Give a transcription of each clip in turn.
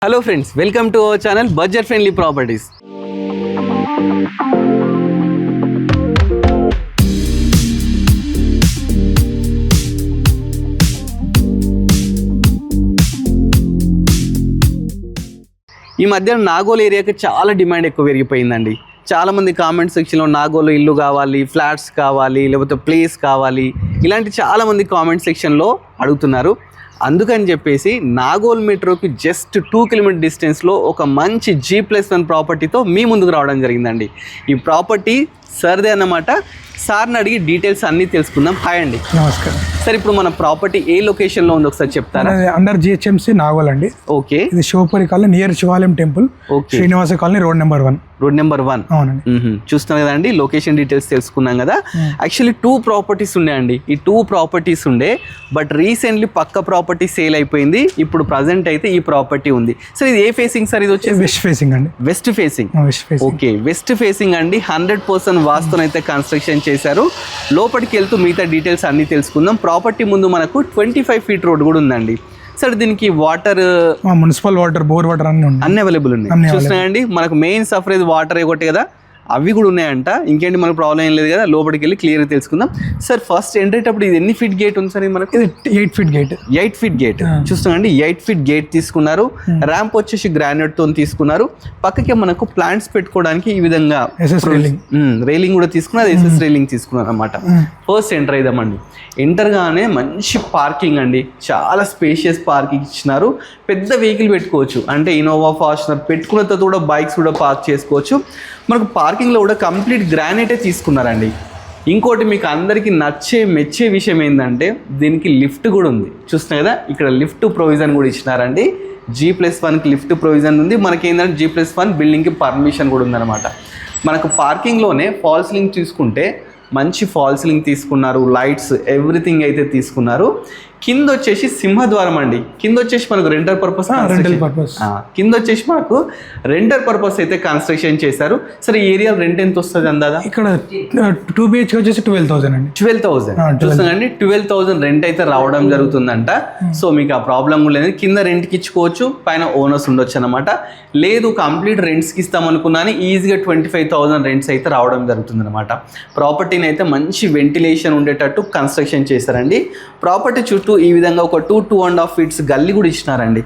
Hello friends, welcome to our channel budget friendly properties. ఈ మధ్య నాగోల్ ఏరియాకి చాలా డిమాండ్ ఎక్కువ పెరిగిపోయిందండి. చాలామంది కామెంట్ సెక్షన్లో నాగోలు ఇల్లు కావాలి, ఫ్లాట్స్ కావాలి, లేకపోతే ప్లేస్ కావాలి, ఇలాంటి చాలామంది కామెంట్ సెక్షన్లో అడుగుతున్నారు. అందుకని చెప్పేసి నాగోల్ మెట్రోకి జస్ట్ 2 కిలోమీటర్ డిస్టెన్స్లో ఒక మంచి G+1 ప్రాపర్టీతో మీ ముందుకు రావడం జరిగిందండి. ఈ ప్రాపర్టీ సార్దే అన్నమాట. సార్ని అడిగి డీటెయిల్స్ అన్నీ తెలుసుకుందాం. హాయ్ అండి. నమస్కారం సార్, ఇప్పుడు మన ప్రాపర్టీ ఏ లొకేషన్లో ఉంది ఒకసారి చెప్తారా? అండర్ GHMC నాగోల్ అండి. ఓకే. ఇది శివపురి కాలనీ నియర్ శివాలయం temple, Srinivasa colony, road number 1. అవునండి. చూస్తున్నాం కదండి, లొకేషన్ డీటెయిల్స్ తెలుసుకున్నాం కదా. యాక్చువల్లీ 2 ప్రాపర్టీస్ ఉన్నాయండి. ఈ 2 ప్రాపర్టీస్ ఉండే, బట్ రీసెంట్లీ పక్క ప్రాపర్టీ సేల్ అయిపోయింది. ఇప్పుడు ప్రజెంట్ అయితే ఈ ప్రాపర్టీ ఉంది. సార్, ఇది ఏ ఫేసింగ్ సార్? ఇది వచ్చేసి వెస్ట్ ఫేసింగ్ అండి. West facing. Okay, west facing అండి. 100% వాస్తునైతే కన్స్ట్రక్షన్ చేశారు. లోపలికి వెళ్తూ మిగతా డీటెయిల్స్ అన్ని తెలుసుకుందాం. ప్రాపర్టీ ముందు మనకు 25 ఫీట్ రోడ్ కూడా ఉందండి. సార్, దీనికి water, municipal water, bore water అన్ని అవైలబుల్ ఉన్నాయి. చూస్తున్నాయండి, మనకు మెయిన్ సఫరేజ్ వాటర్ ఒకటి కదా, అవి కూడా ఉన్నాయంట. ఇంకేంటి, మనకు ప్రాబ్లం ఏం లేదు కదా. లోపలికి వెళ్ళి క్లియర్గా తెలుసుకుందాం. సార్, ఫస్ట్ ఎంటర్ అయ్యేటప్పుడు ఇది ఎన్ని ఫీట్ గేట్ ఉంది సార్? ఇది మనకు 8 ఫీట్ గేట్. 8 ఫీట్ గేట్ చూస్తున్నాండి. 8 ఫీట్ గేట్ తీసుకున్నారు. ర్యాంప్ వచ్చేసి గ్రానైట్ తో తీసుకున్నారు. పక్కకే మనకు ప్లాంట్స్ పెట్టుకోవడానికి ఈ విధంగా రైలింగ్ కూడా తీసుకున్నారు. ఎస్ఎస్ రైలింగ్ తీసుకున్నారు అనమాట. First enter అయిదామండి. ఎంటర్ గానే మంచి పార్కింగ్ అండి. చాలా స్పేషియస్ పార్కింగ్ ఇచ్చినారు. పెద్ద వెహికల్ పెట్టుకోవచ్చు, అంటే ఇనోవా, ఫార్చునర్ పెట్టుకున్న తర్వాత కూడా బైక్స్ కూడా పార్క్ చేసుకోవచ్చు. మనకు పార్కింగ్లో కూడా కంప్లీట్ గ్రానైటే తీసుకున్నారండి. ఇంకోటి మీకు అందరికీ మెచ్చే విషయం ఏంటంటే దీనికి లిఫ్ట్ కూడా ఉంది. చూస్తున్నా కదా, ఇక్కడ లిఫ్ట్ ప్రొవిజన్ కూడా ఇచ్చినారండి. G+1కి లిఫ్ట్ ప్రొవిజన్ ఉంది. మనకి ఏంటంటే G+1 బిల్డింగ్కి పర్మిషన్ కూడా ఉందన్నమాట. మనకు పార్కింగ్లోనే ఫాల్ సీలింగ్ తీసుకుంటే మంచి ఫాల్ సీలింగ్ తీసుకున్నారు. లైట్స్ ఎవ్రీథింగ్ అయితే తీసుకున్నారు. కింద వచ్చేసి సింహద్వారం అండి. కింద వచ్చేసి మనకు రెంటల్ పర్పస్ అయితే కన్స్ట్రక్షన్ చేశారు. సరే, ఈ ఏరియా రెంట్ ఎంత వస్తుంది అందాదా? ఇక్కడ 2 BHK వచ్చేసి 12,000 అండి. 12,000 చూస్తానండి. 12,000 రెంట్ అయితే రావడం జరుగుతుందంట. సో మీకు ఆ ప్రాబ్లం లేదు. కింద రెంట్కి ఇచ్చుకోవచ్చు, పైన ఓనర్స్ ఉండొచ్చు అనమాట. లేదు కంప్లీట్ రెంట్స్కి ఇస్తాం అనుకున్నాను, ఈజీగా 25,000 రెంట్స్ అయితే రావడం జరుగుతుంది అనమాట. ప్రాపర్టీని అయితే మంచి వెంటిలేషన్ ఉండేటట్టు కన్స్ట్రక్షన్ చేశారండి. ప్రాపర్టీ చుట్టూ ఈ విధంగా ఒక 2.5 ఫీట్స్ గల్లీ కూడా ఇచ్చినారండి.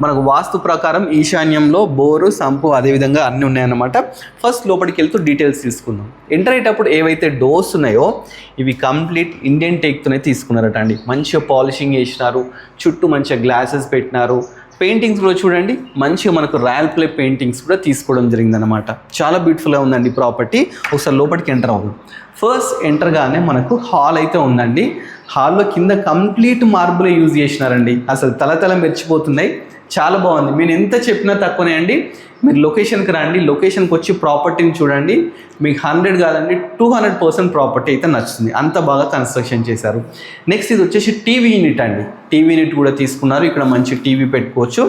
మనకు వాస్తు ప్రకారం ఈశాన్యంలో బోరు, సంపు అదేవిధంగా అన్నీ ఉన్నాయన్నమాట. ఫస్ట్ లోపలికి వెళ్తూ డీటెయిల్స్ తీసుకుందాం. ఎంటర్ అయ్యేటప్పుడు ఏవైతే డోర్స్ ఉన్నాయో ఇవి కంప్లీట్ ఇండియన్ టేక్తోనే తీసుకున్నారట అండి. మంచిగా పాలిషింగ్ చేసినారు. చుట్టూ మంచిగా గ్లాసెస్ పెట్టినారు. పెయింటింగ్స్ కూడా చూడండి, మంచిగా మనకు రాయల్ ప్లే పెయింటింగ్స్ కూడా తీసుకోవడం జరిగిందనమాట. చాలా బ్యూటిఫుల్గా ఉందండి ప్రాపర్టీ. ఒకసారి లోపలికి ఎంటర్ అవుదాం. ఫస్ట్ ఎంటర్గానే మనకు హాల్ అయితే ఉందండి. హాల్లో కింద కంప్లీట్ మార్బులే యూజ్ చేసినారండి. అసలు తల మెరిచిపోతున్నాయి. చాలా బాగుంది. మీరు ఎంత చెప్పినా తక్కువనే అండి. మీరు లొకేషన్కి రండి, లొకేషన్కి వచ్చి ప్రాపర్టీని చూడండి. మీకు 100 కాదండి 200% ప్రాపర్టీ అయితే నచ్చుతుంది. అంత బాగా కన్స్ట్రక్షన్ చేశారు. నెక్స్ట్ ఇది వచ్చేసి టీవీ యూనిట్ అండి. టీవీ యూనిట్ కూడా తీసుకున్నారు. ఇక్కడ మంచి టీవీ పెట్టుకోవచ్చు.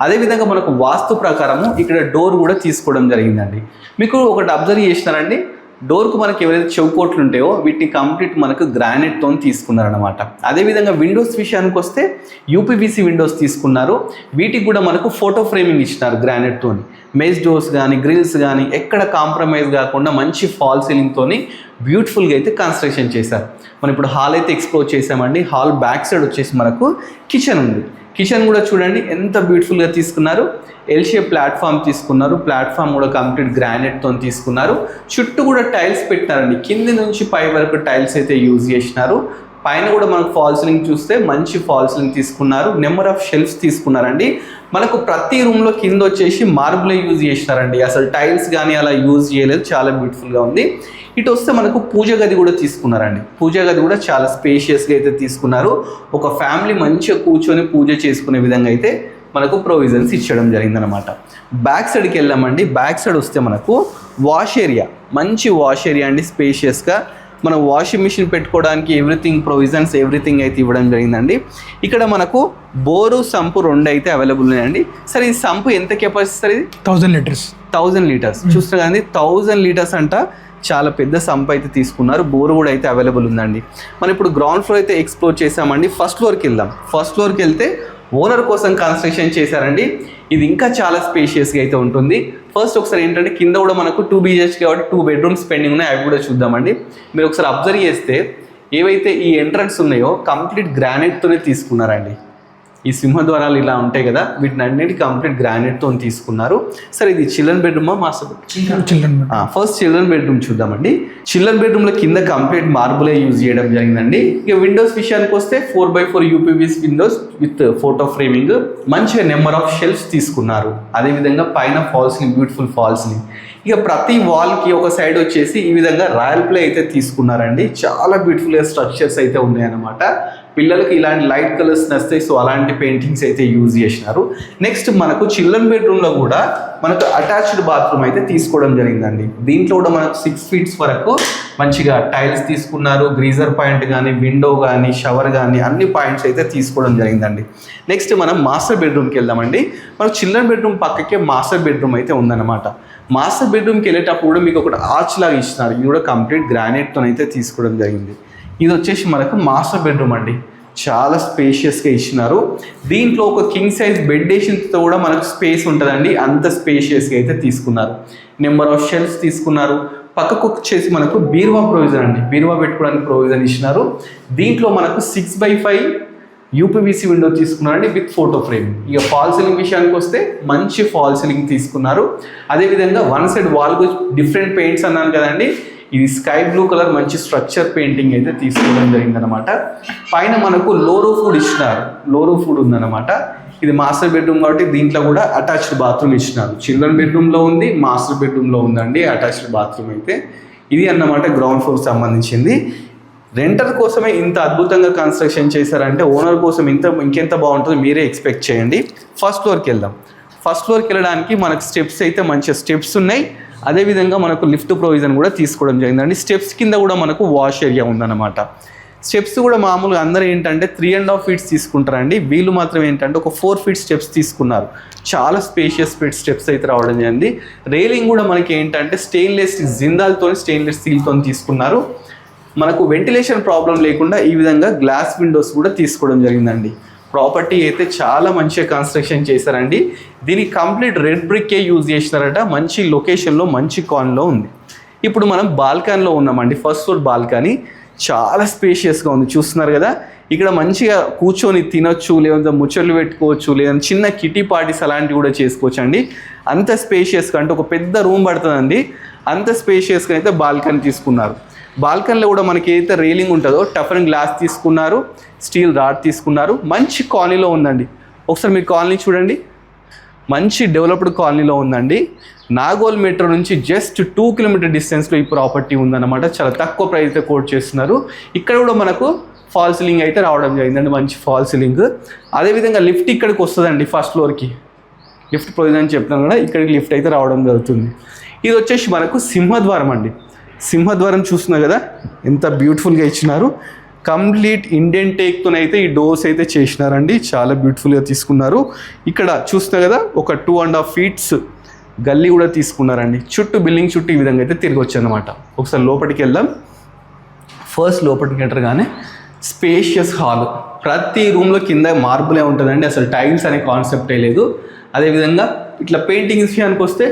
అదేవిధంగా మనకు వాస్తు ప్రకారము ఇక్కడ డోర్ కూడా తీసుకోవడం జరిగిందండి. మీకు ఒకటి అబ్జర్వ్ చేసినారండి, డోర్కు మనకి ఎవరైతే చౌకోట్లు ఉంటాయో వీటిని కంప్లీట్ మనకు గ్రానైట్తో తీసుకున్నారనమాట. అదేవిధంగా విండోస్ విషయానికి వస్తే UPVC విండోస్ తీసుకున్నారు. వీటికి కూడా మనకు ఫోటో ఫ్రేమింగ్ ఇచ్చినారు గ్రానైట్తో. మెష్ డోర్స్ కానీ, గ్రిల్స్ కానీ ఎక్కడ కాంప్రమైజ్ కాకుండా మంచి ఫాల్ సీలింగ్తో బ్యూటిఫుల్గా అయితే కన్స్ట్రక్షన్ చేశారు. మనం ఇప్పుడు హాల్ అయితే ఎక్స్ప్లోర్ చేసామండి. హాల్ బ్యాక్ సైడ్ వచ్చేసి మనకు కిచెన్ ఉంది. కిచెన్ కూడా చూడండి ఎంత బ్యూటిఫుల్గా తీసుకున్నారు. ఎల్ షేప్ ప్లాట్ఫామ్ తీసుకున్నారు. ప్లాట్ఫామ్ కూడా కంప్లీట్ గ్రానైట్తో తీసుకున్నారు. చుట్టూ కూడా టైల్స్ పెట్టారండి. కింది నుంచి పై వరకు టైల్స్ అయితే యూజ్ చేసినారు. పైన కూడా మనకు ఫాల్ సీలింగ్ చూస్తే మంచి ఫాల్ సీలింగ్ తీసుకున్నారు. నెంబర్ ఆఫ్ షెల్ఫ్స్ తీసుకున్నారండి. మనకు ప్రతి రూమ్లో కింద వచ్చేసి మార్బులే యూజ్ చేసినారండి. అసలు టైల్స్ కానీ అలా యూజ్ చేయలేదు. చాలా బ్యూటిఫుల్గా ఉంది. ఇటు వస్తే మనకు పూజ గది కూడా తీసుకున్నారండి. పూజ గది కూడా చాలా స్పేషియస్గా అయితే తీసుకున్నారు. ఒక ఫ్యామిలీ మంచిగా కూర్చొని పూజ చేసుకునే విధంగా అయితే మనకు ప్రొవిజన్స్ ఇచ్చడం జరిగిందనమాట. బ్యాక్ సైడ్కి వెళ్ళామండి. బ్యాక్ సైడ్ వస్తే మనకు వాష్ ఏరియా, మంచి వాష్ ఏరియా అండి. స్పేషియస్గా మనం వాషింగ్ మిషన్ పెట్టుకోవడానికి ఎవ్రీథింగ్ అయితే ఇవ్వడం జరిగిందండి. ఇక్కడ మనకు బోరు, సంపు 2 అయితే అవైలబుల్ ఉన్నాయండి. సరే, ఈ సంపు ఎంత కెపాసిటీ సార్? ఇది 1000 లీటర్స్ చూస్తున్నా కానీ 1000 లీటర్స్ అంట. చాలా పెద్ద సంప్ అయితే తీసుకున్నారు. బోర్ కూడా అయితే అవైలబుల్ ఉందండి. మనం ఇప్పుడు గ్రౌండ్ ఫ్లోర్ అయితే ఎక్స్ప్లోర్ చేసామండి. ఫస్ట్ ఫ్లోర్కి వెళ్దాం. ఫస్ట్ ఫ్లోర్కి వెళ్తే ఓనర్ కోసం కన్స్ట్రక్షన్ చేశారండి. ఇది ఇంకా చాలా స్పేషియస్గా అయితే ఉంటుంది. ఫస్ట్ ఒకసారి ఏంటంటే కింద కూడా మనకు 2 BHK కాబట్టి 2 బెడ్రూమ్స్ పెండింగ్ ఉన్నాయి, అవి కూడా చూద్దామండి. మీరు ఒకసారి అబ్జర్వ్ చేస్తే ఏవైతే ఈ ఎంట్రన్స్ ఉన్నాయో కంప్లీట్ గ్రానైట్తోనే తీసుకున్నారండి. ఈ సింహద్వారాలు ఇలా ఉంటాయి కదా, వీటిని అన్నిటి కంప్లీట్ గ్రానైట్తో తీసుకున్నారు. సరే ఇది చిల్డ్రన్ బెడ్రూమా master children first children bedroom చూద్దామండి. చిల్డ్రన్ బెడ్రూమ్లో కింద కంప్లీట్ మార్బులే యూజ్ చేయడం జరిగిందండి. ఇక విండోస్ విషయానికి వస్తే 4x4 UPVC Windows with photo framing, మంచిగా నెంబర్ ఆఫ్ షెల్ఫ్స్ తీసుకున్నారు. అదేవిధంగా పైన ఫాల్స్ని, బ్యూటిఫుల్ ఫాల్స్ని. ఇక ప్రతి వాల్కి ఒక సైడ్ వచ్చేసి ఈ విధంగా రాయల్ ప్లే అయితే తీసుకున్నారండి. చాలా బ్యూటిఫుల్గా స్ట్రక్చర్స్ అయితే ఉన్నాయన్నమాట. పిల్లలకి ఇలాంటి లైట్ కలర్స్ నస్తాయి, సో అలాంటి పెయింటింగ్స్ అయితే యూజ్ చేసినారు. నెక్స్ట్ మనకు చిల్డ్రన్ బెడ్రూమ్లో కూడా మనకు అటాచ్డ్ బాత్రూమ్ అయితే తీసుకోవడం జరిగిందండి. దీంట్లో కూడా మనకు 6 feet వరకు మంచిగా టైల్స్ తీసుకున్నారు. గ్రీజర్ పాయింట్ కానీ, విండో కానీ, షవర్ కానీ అన్ని పాయింట్స్ అయితే తీసుకోవడం జరిగిందండి. నెక్స్ట్ మనం మాస్టర్ బెడ్రూమ్కి వెళ్దామండి. మనకు చిల్డ్రన్ బెడ్రూమ్ పక్కకే మాస్టర్ బెడ్రూమ్ అయితే ఉందన్నమాట. మాస్టర్ బెడ్రూమ్కి వెళ్ళేటప్పుడు కూడా మీకు ఒకటి ఆర్చ్ లాగా ఇచ్చినారు. ఇది కూడా కంప్లీట్ గ్రానైట్తో అయితే తీసుకోవడం జరిగింది. ఇది వచ్చేసి మనకు మాస్టర్ బెడ్రూమ్ అండి. చాలా స్పేషియస్గా ఇచ్చినారు. దీంట్లో ఒక కింగ్ సైజ్ బెడ్ వేసినతో కూడా మనకు స్పేస్ ఉంటుందండి. అంత స్పేషియస్గా అయితే తీసుకున్నారు. నెంబర్ ఆఫ్ షెల్ఫ్స్ తీసుకున్నారు. పక్కకు వచ్చేసి మనకు బీరువా ప్రొవిజన్ అండి, బీరువా పెట్టుకోవడానికి ప్రొవిజన్ ఇచ్చినారు. దీంట్లో మనకు 6x5 UPVC విండో తీసుకున్నారండి విత్ ఫోటో ఫ్రేమ్. ఇక ఫాల్ సీలింగ్ విషయానికి వస్తే మంచి ఫాల్ సీలింగ్ తీసుకున్నారు. అదేవిధంగా వన్ సైడ్ వాల్కు డిఫరెంట్ పెయింట్స్ అన్నాను కదండి, ఇది స్కై బ్లూ కలర్ మంచి స్ట్రక్చర్ పెయింటింగ్ అయితే తీసుకోవడం జరిగిందనమాట. పైన మనకు లో రూఫ్ కూడా ఇచ్చినారు, లో రూఫ్ కూడా ఉందన్నమాట. ఇది మాస్టర్ బెడ్రూమ్ కాబట్టి దీంట్లో కూడా అటాచ్డ్ బాత్రూమ్ ఇచ్చినారు. చిల్డ్రన్ బెడ్రూమ్లో ఉంది, మాస్టర్ బెడ్రూమ్లో ఉందండి అటాచ్డ్ బాత్రూమ్ అయితే. ఇది అన్నమాట గ్రౌండ్ ఫ్లోర్ సంబంధించింది. రెంటర్ కోసమే ఇంత అద్భుతంగా కన్స్ట్రక్షన్ చేశారంటే ఓనర్ కోసం ఇంకెంత బాగుంటుందో మీరే ఎక్స్పెక్ట్ చేయండి. ఫస్ట్ ఫ్లోర్కి వెళ్దాం. ఫస్ట్ ఫ్లోర్కి వెళ్ళడానికి మనకు స్టెప్స్ అయితే మంచిగా స్టెప్స్ ఉన్నాయి. అదేవిధంగా మనకు లిఫ్ట్ ప్రొవిజన్ కూడా తీసుకోవడం జరిగిందండి. స్టెప్స్ కింద కూడా మనకు వాష్ ఏరియా ఉందన్నమాట. స్టెప్స్ కూడా మామూలుగా అందరూ ఏంటంటే 3.5 feet తీసుకుంటారండి. వీళ్ళు మాత్రం ఏంటంటే ఒక 4 feet స్టెప్స్ తీసుకున్నారు. చాలా స్పేషియస్ స్టెప్స్ అయితే రావడం జరిగింది. రైలింగ్ కూడా మనకి ఏంటంటే స్టెయిన్లెస్ జిందాల్తో స్టెయిన్లెస్ స్టీల్తో తీసుకున్నారు. మనకు వెంటిలేషన్ ప్రాబ్లం లేకుండా ఈ విధంగా గ్లాస్ విండోస్ కూడా తీసుకోవడం జరిగిందండి. ప్రాపర్టీ అయితే చాలా మంచిగా కన్స్ట్రక్షన్ చేశారండి. దీనికి కంప్లీట్ రెడ్ బ్రిక్కే యూజ్ చేసినారట. మంచి లొకేషన్లో, మంచి కాన్లో ఉంది. ఇప్పుడు మనం బాల్కనీలో ఉన్నామండి. ఫస్ట్ ఫ్లోర్ బాల్కనీ చాలా స్పేషియస్గా ఉంది, చూస్తున్నారు కదా. ఇక్కడ మంచిగా కూర్చొని తినొచ్చు, లేదంటే ముచ్చట్లు పెట్టుకోవచ్చు, లేదంటే చిన్న కిటీ పార్టీస్ అలాంటివి కూడా చేసుకోవచ్చు అండి. అంత స్పేషియస్గా అంటే ఒక పెద్ద రూమ్ పడుతుందండి. అంత స్పేషియస్గా అయితే బాల్కనీ తీసుకున్నారు. బాల్కనీలో కూడా మనకి ఏదైతే రైలింగ్ ఉంటుందో టఫన్ గ్లాస్ తీసుకున్నారు, స్టీల్ రాడ్ తీసుకున్నారు. మంచి కాలనీలో ఉందండి. ఒకసారి మీరు కాలనీ చూడండి, మంచి డెవలప్డ్ కాలనీలో ఉందండి. నాగోల్ మెట్రో నుంచి జస్ట్ 2 kilometer డిస్టెన్స్లో ఈ ప్రాపర్టీ ఉందన్నమాట. చాలా తక్కువ ప్రైస్ అయితే కోట్ చేస్తున్నారు. ఇక్కడ కూడా మనకు ఫాల్ సీలింగ్ అయితే రావడం జరిగిందండి, మంచి ఫాల్ సీలింగ్. అదేవిధంగా లిఫ్ట్ ఇక్కడికి వస్తుందండి. ఫస్ట్ ఫ్లోర్కి లిఫ్ట్ ప్రొవిజన్ చెప్తాను కూడా, ఇక్కడికి లిఫ్ట్ అయితే రావడం జరుగుతుంది. ఇది వచ్చేసి మనకు సింహద్వారం అండి. సింహద్వారం చూస్తున్నా కదా ఎంత బ్యూటిఫుల్గా ఇచ్చినారు. కంప్లీట్ ఇండియన్ టేక్తోనైతే ఈ డోర్స్ అయితే చేసినారండి. చాలా బ్యూటిఫుల్గా తీసుకున్నారు. ఇక్కడ చూస్తున్నా కదా ఒక 2.5 feet గల్లీ కూడా తీసుకున్నారండి. చుట్టూ బిల్డింగ్ చుట్టూ ఈ విధంగా అయితే తిరిగి వచ్చానమాట. ఒకసారి లోపలికి వెళ్దాం. ఫస్ట్ లోపలికి ఎంటర్గానే స్పేషియస్ హాల్. ప్రతి రూమ్లో కింద మార్బులే ఉంటుందండి, అసలు టైల్స్ అనే కాన్సెప్టే లేదు. అదేవిధంగా ఇట్లా పెయింటింగ్స్ విషయానికి వస్తే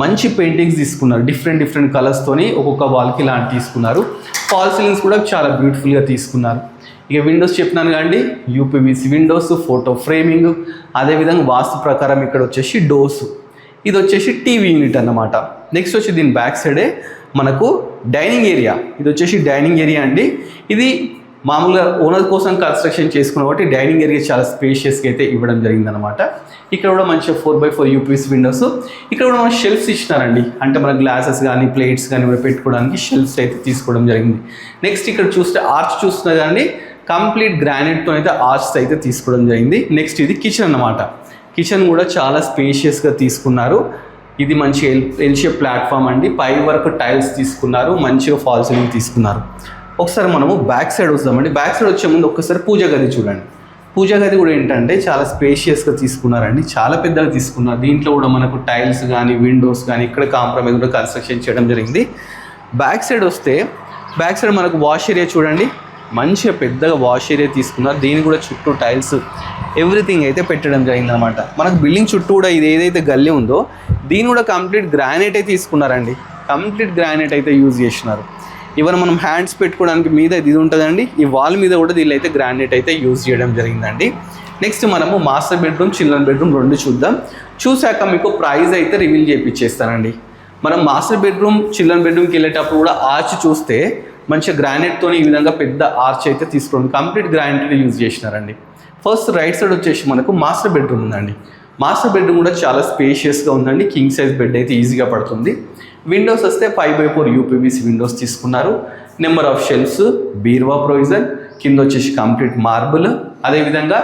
మంచి పెయింటింగ్స్ తీసుకున్నారు. డిఫరెంట్ కలర్స్తోని ఒక్కొక్క వాల్కి ఇలాంటి తీసుకున్నారు. ఫాల్ సీలింగ్స్ కూడా చాలా బ్యూటిఫుల్గా తీసుకున్నారు. ఇక విండోస్ చెప్పినాను కదండి, UPVC విండోస్, ఫోటో ఫ్రేమింగ్. అదేవిధంగా వాస్తు ప్రకారం ఇక్కడ వచ్చేసి డోర్స్. ఇది వచ్చేసి టీవీ యూనిట్ అన్నమాట. నెక్స్ట్ వచ్చి దీని బ్యాక్ సైడే మనకు డైనింగ్ ఏరియా. ఇది వచ్చేసి డైనింగ్ ఏరియా అండి. ఇది మామూలుగా ఓనర్ కోసం కన్స్ట్రక్షన్ చేసుకున్న కాబట్టి డైనింగ్ ఏరియా చాలా స్పేషియస్గా అయితే ఇవ్వడం జరిగిందనమాట. ఇక్కడ కూడా మంచిగా 4x4 UPVC విండోస్. ఇక్కడ కూడా మన షెల్ఫ్స్ ఇచ్చినారండి, అంటే మన గ్లాసెస్ కానీ ప్లేట్స్ కానీ పెట్టుకోవడానికి షెల్ఫ్స్ అయితే తీసుకోవడం జరిగింది. నెక్స్ట్ ఇక్కడ చూస్తే ఆర్చ్ చూస్తున్నా కానీ కంప్లీట్ గ్రానైట్తో అయితే ఆర్చ్ అయితే తీసుకోవడం జరిగింది. నెక్స్ట్ ఇది కిచెన్ అన్నమాట. కిచెన్ కూడా చాలా స్పేషియస్గా తీసుకున్నారు. ఇది మంచి ఎల్ షేప్ ప్లాట్ఫామ్ అండి. పై వరకు టైల్స్ తీసుకున్నారు, మంచిగా ఫాల్ సీలింగ్ తీసుకున్నారు. ఒకసారి మనము బ్యాక్ సైడ్ వస్తామండి. బ్యాక్ సైడ్ వచ్చే ముందు ఒక్కసారి పూజ గది చూడండి. పూజ గది కూడా ఏంటంటే చాలా స్పేషియస్గా తీసుకున్నారండి, చాలా పెద్దగా తీసుకున్నారు. దీంట్లో కూడా మనకు టైల్స్ కానీ విండోస్ కానీ ఇక్కడ కాంప్రమైజ్ కూడా కన్స్ట్రక్షన్ చేయడం జరిగింది. బ్యాక్ సైడ్ వస్తే బ్యాక్ సైడ్ మనకు వాష్ ఏరియా చూడండి. మంచిగా పెద్దగా వాష్ ఏరియా తీసుకున్నారు. దీని కూడా చుట్టూ టైల్స్ ఎవ్రీథింగ్ అయితే పెట్టడం జరిగిందనమాట. మనకు బిల్డింగ్ చుట్టూ కూడా ఇది ఏదైతే గల్లీ ఉందో దీని కూడా కంప్లీట్ గ్రానైట్ అయితే తీసుకున్నారండి. కంప్లీట్ గ్రానైట్ అయితే యూజ్ చేసినారు. ఈవెన్ మనం హ్యాండ్స్ పెట్టుకోవడానికి మీద ఇది ఉంటుందండి. ఈ వాల్ మీద కూడా దీనిలో అయితే గ్రానైట్ అయితే యూజ్ చేయడం జరిగిందండి. నెక్స్ట్ మనము మాస్టర్ బెడ్రూమ్, చిల్డ్రన్ బెడ్రూమ్ రెండు చూద్దాం. చూశాక మీకు ప్రైస్ అయితే రివీల్ చేయించేస్తానండి. మనం మాస్టర్ బెడ్రూమ్, చిల్డ్రన్ బెడ్రూమ్కి వెళ్ళేటప్పుడు కూడా ఆర్చ్ చూస్తే మంచిగా గ్రానైట్తో ఈ విధంగా పెద్ద ఆర్చ్ అయితే తీసుకోండి. కంప్లీట్ గ్రానైట్ యూజ్ చేసినారండి. ఫస్ట్ రైట్ సైడ్ వచ్చేసి మనకు మాస్టర్ బెడ్రూమ్ ఉందండి. మాస్టర్ బెడ్రూమ్ కూడా చాలా స్పేషియస్గా ఉందండి. కింగ్ సైజ్ బెడ్ అయితే ఈజీగా పడుతుంది. విండోస్ వస్తే 5x4 యూపీవీసీ విండోస్ తీసుకున్నారు. నెంబర్ ఆఫ్ షెల్ఫ్స్, బీర్వా ప్రొవిజన్, కింద వచ్చేసి కంప్లీట్ మార్బుల్. అదేవిధంగా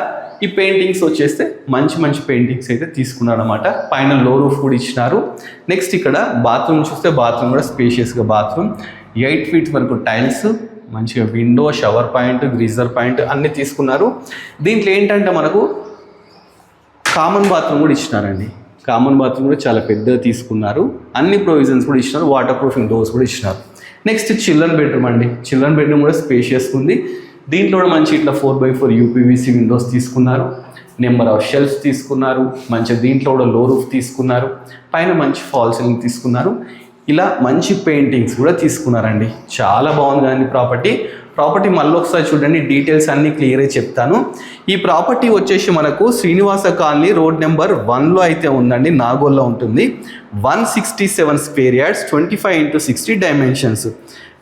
ఈ పెయింటింగ్స్ వచ్చేస్తే మంచి మంచి పెయింటింగ్స్ అయితే తీసుకున్నారు అనమాట. పైన లో రూఫ్ కూడా ఇచ్చినారు. నెక్స్ట్ ఇక్కడ బాత్రూమ్ చూస్తే బాత్రూమ్ కూడా స్పేషియస్గా బాత్రూమ్, 8 feet వరకు టైల్స్, మంచిగా window, shower point, greaser point అన్నీ తీసుకున్నారు. దీంట్లో ఏంటంటే మనకు కామన్ బాత్రూమ్ కూడా ఇచ్చినారండి. కామన్ బాత్రూమ్ కూడా చాలా పెద్దగా తీసుకున్నారు. అన్ని ప్రొవిజన్స్ కూడా ఇచ్చినారు. వాటర్ ప్రూఫింగ్ డోర్స్ కూడా ఇచ్చినారు. నెక్స్ట్ చిల్డ్రన్ బెడ్రూమ్ అండి. చిల్డ్రన్ బెడ్రూమ్ కూడా స్పేషియస్గా ఉంది. దీంట్లో కూడా మంచి ఇట్లా 4x4 యూపీవీసీ విండోస్ తీసుకున్నారు. నెంబర్ ఆఫ్ షెల్ఫ్స్ తీసుకున్నారు. మంచిగా దీంట్లో కూడా లో రూఫ్ తీసుకున్నారు. పైన మంచి ఫాల్ సీలింగ్ తీసుకున్నారు. ఇలా మంచి పెయింటింగ్స్ కూడా తీసుకున్నారండి. చాలా బాగుంది కదండి ప్రాపర్టీ మళ్ళీ ఒకసారి చూడండి. డీటెయిల్స్ అన్నీ క్లియర్గా చెప్తాను. ఈ ప్రాపర్టీ వచ్చేసి మనకు శ్రీనివాస కాలనీ రోడ్ నెంబర్ 1లో అయితే ఉందండి. నాగోల్లో ఉంటుంది. 167 square yards, 25x60 dimensions.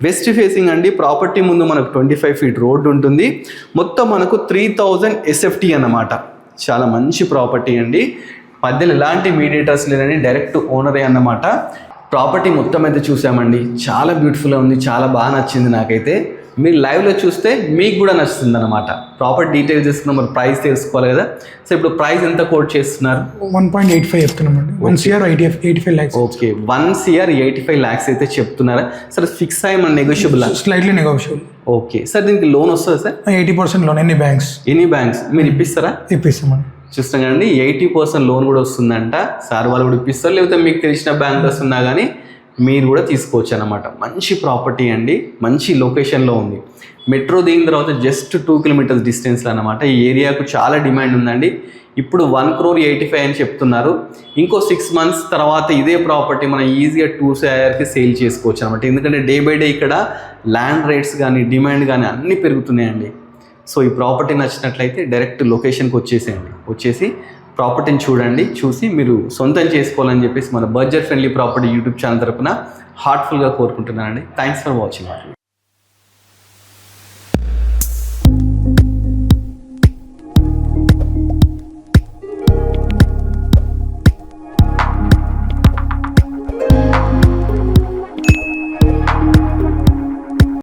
West facing అండి. ప్రాపర్టీ ముందు మనకు 25 feet రోడ్ ఉంటుంది. మొత్తం మనకు 3000 SFT అన్నమాట. చాలా మంచి ప్రాపర్టీ అండి. మధ్యలో ఎలాంటి మీడియేటర్స్ లేదని డైరెక్ట్ ఓనరే అన్నమాట. ప్రాపర్టీ మొత్తం అయితే చూసామండి. చాలా బ్యూటిఫుల్గా ఉంది. చాలా బాగా నచ్చింది నాకైతే. మీరు లైవ్లో చూస్తే మీకు కూడా నచ్చుతుంది అనమాట. ప్రాపర్టీ డీటెయిల్స్ తీసుకున్నాం, మరి ప్రైస్ తెలుసుకోవాలి కదా. సో ఇప్పుడు ప్రైస్ ఎంత కోట్ చేస్తున్నారు? 1.85 చెప్తున్నామండి. 1,85 lakhs. ఓకే, 1,85 lakhs అయితే చెప్తున్నారా? సరే, ఫిక్స్ అయ్యి మన negotiable? Slightly negotiable. Okay sir, దీనికి లోన్ వస్తుంది సార్? 80% లోన్. ఎనీ బ్యాంక్స్ మీరు ఇప్పిస్తారా? ఇప్పిస్తామండి. చూస్తాం కదండి, 80% లోన్ కూడా వస్తుందంట. సార్ వాళ్ళు కూడా ఇప్పిస్తారు. లేకపోతే మీకు తెలిసిన బ్యాంకర్స్ ఉన్నా కానీ మీరు కూడా తీసుకోవచ్చు అనమాట. మంచి ప్రాపర్టీ అండి. మంచి లొకేషన్లో ఉంది. మెట్రో దిగిన తర్వాత జస్ట్ 2 kilometers డిస్టెన్స్లో అనమాట. ఈ ఏరియాకు చాలా డిమాండ్ ఉందండి. ఇప్పుడు 1,85 అని చెప్తున్నారు. ఇంకో 6 months తర్వాత ఇదే ప్రాపర్టీ మనం ఈజీగా 2 crore సేల్ చేసుకోవచ్చు అనమాట. ఎందుకంటే డే బై డే ఇక్కడ ల్యాండ్ రేట్స్ కానీ డిమాండ్ కానీ అన్నీ పెరుగుతున్నాయండి. సో ఈ ప్రాపర్టీ నచ్చినట్లయితే డైరెక్ట్ లొకేషన్కి వచ్చేసి ప్రాపర్టీని చూడండి. చూసి మీరు సొంతం చేసుకోవాలని చెప్పేసి మన budget friendly property YouTube channel తరపున హార్ట్ఫుల్గా కోరుకుంటున్నానండి. Thanks for watching.